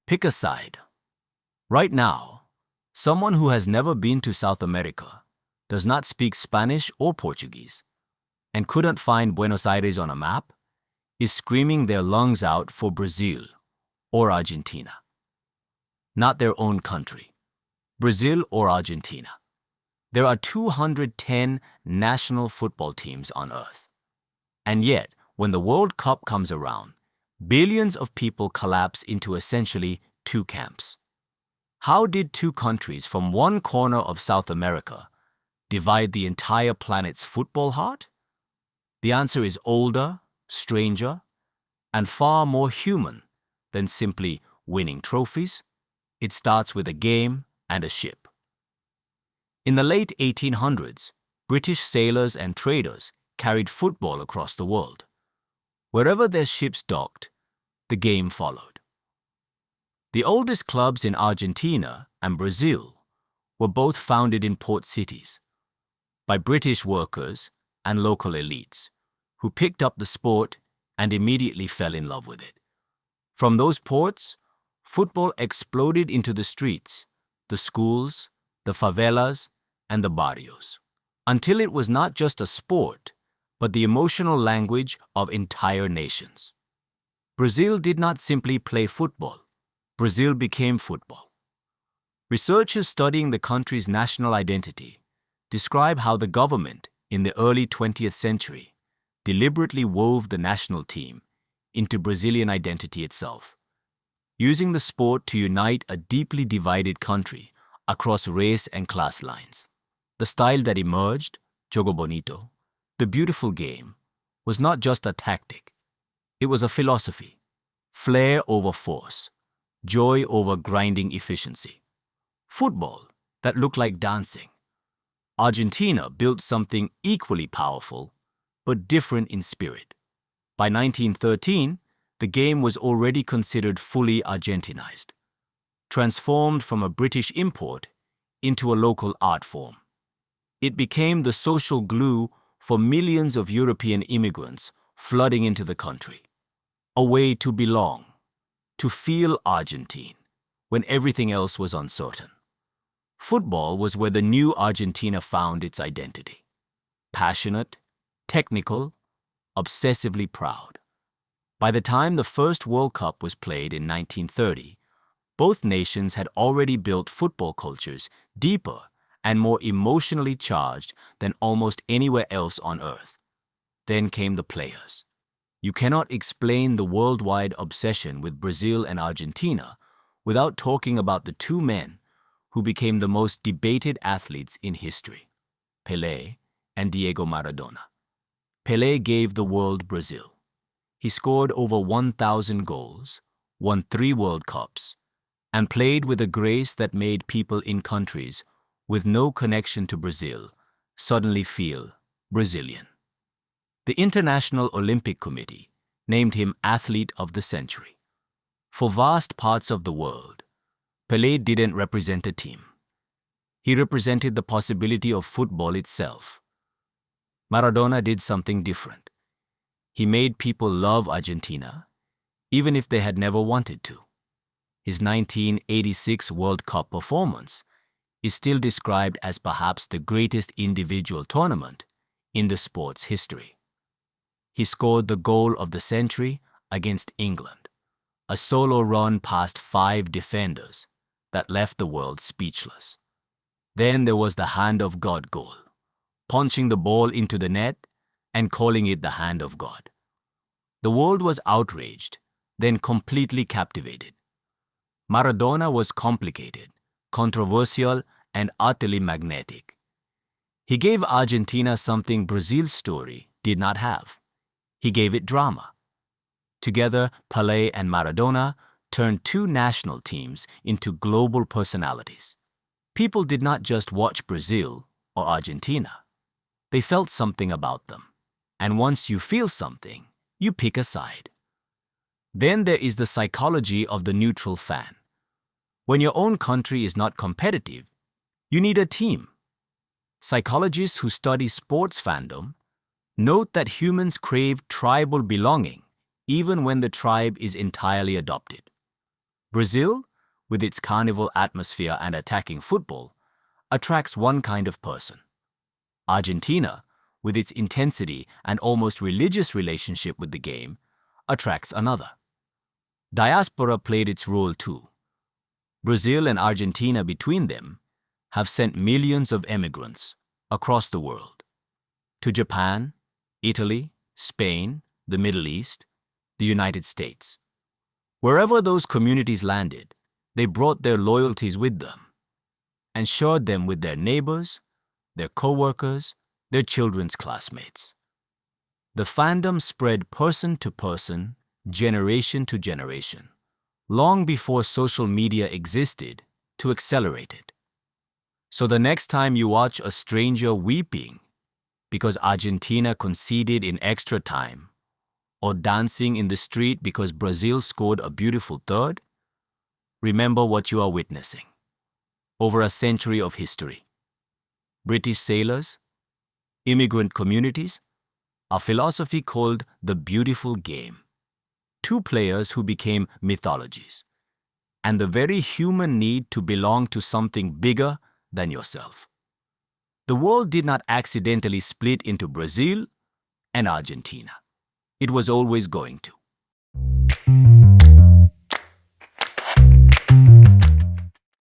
Pick a side. Right now, someone who has never been to South America, does not speak Spanish or Portuguese, and couldn't find Buenos Aires on a map, is screaming their lungs out for Brazil or Argentina. Not their own country, Brazil or Argentina. There are 210 national football teams on Earth. And yet, when the World Cup comes around, billions of people collapse into essentially two camps. How did two countries from one corner of South America divide the entire planet's football heart? The answer is older, stranger, and far more human than simply winning trophies. It starts with a game and a ship. In the late 1800s, British sailors and traders carried football across the world. Wherever their ships docked, the game followed. The oldest clubs in Argentina and Brazil were both founded in port cities by British workers and local elites who picked up the sport and immediately fell in love with it. From those ports, football exploded into the streets, the schools, the favelas, and the barrios, until it was not just a sport, but the emotional language of entire nations. Brazil did not simply play football. Brazil became football. Researchers studying the country's national identity describe how the government in the early 20th century deliberately wove the national team into Brazilian identity itself, using the sport to unite a deeply divided country across race and class lines. The style that emerged, Jogo Bonito, the beautiful game, was not just a tactic. It was a philosophy. Flair over force, joy over grinding efficiency. Football that looked like dancing. Argentina built something equally powerful, but different in spirit. By 1913, the game was already considered fully Argentinized, transformed from a British import into a local art form. It became the social glue for millions of European immigrants flooding into the country. A way to belong, to feel Argentine, when everything else was uncertain. Football was where the new Argentina found its identity. Passionate, technical, obsessively proud. By the time the first World Cup was played in 1930, both nations had already built football cultures deeper and more emotionally charged than almost anywhere else on Earth. Then came the players. You cannot explain the worldwide obsession with Brazil and Argentina without talking about the two men who became the most debated athletes in history, Pele and Diego Maradona. Pele gave the world Brazil. He scored over 1,000 goals, won 3 World Cups, and played with a grace that made people in countries with no connection to Brazil suddenly feel Brazilian. The International Olympic Committee named him Athlete of the Century. For vast parts of the world, Pelé didn't represent a team. He represented the possibility of football itself. Maradona did something different. He made people love Argentina, even if they had never wanted to. His 1986 World Cup performance is still described as perhaps the greatest individual tournament in the sport's history. He scored the goal of the century against England, a solo run past 5 defenders that left the world speechless. Then there was the hand of God goal, punching the ball into the net and calling it the hand of God. The world was outraged, then completely captivated. Maradona was complicated, controversial, and utterly magnetic. He gave Argentina something Brazil's story did not have. He gave it drama. Together, Pelé and Maradona turned 2 national teams into global personalities. People did not just watch Brazil or Argentina. They felt something about them. And once you feel something, you pick a side. Then there is the psychology of the neutral fan. When your own country is not competitive, you need a team. Psychologists who study sports fandom note that humans crave tribal belonging even when the tribe is entirely adopted. Brazil, with its carnival atmosphere and attacking football, attracts one kind of person. Argentina, with its intensity and almost religious relationship with the game, attracts another. Diaspora played its role too. Brazil and Argentina between them have sent millions of immigrants across the world to Japan, Italy, Spain, the Middle East, the United States. Wherever those communities landed, they brought their loyalties with them and shared them with their neighbors, their co-workers, their children's classmates. The fandom spread person to person, generation to generation, long before social media existed to accelerate it. So the next time you watch a stranger weeping because Argentina conceded in extra time, or dancing in the street because Brazil scored a beautiful third, remember what you are witnessing. Over a century of history, British sailors, immigrant communities, a philosophy called the beautiful game, two players who became mythologies, and the very human need to belong to something bigger than yourself. The world did not accidentally split into Brazil and Argentina. It was always going to.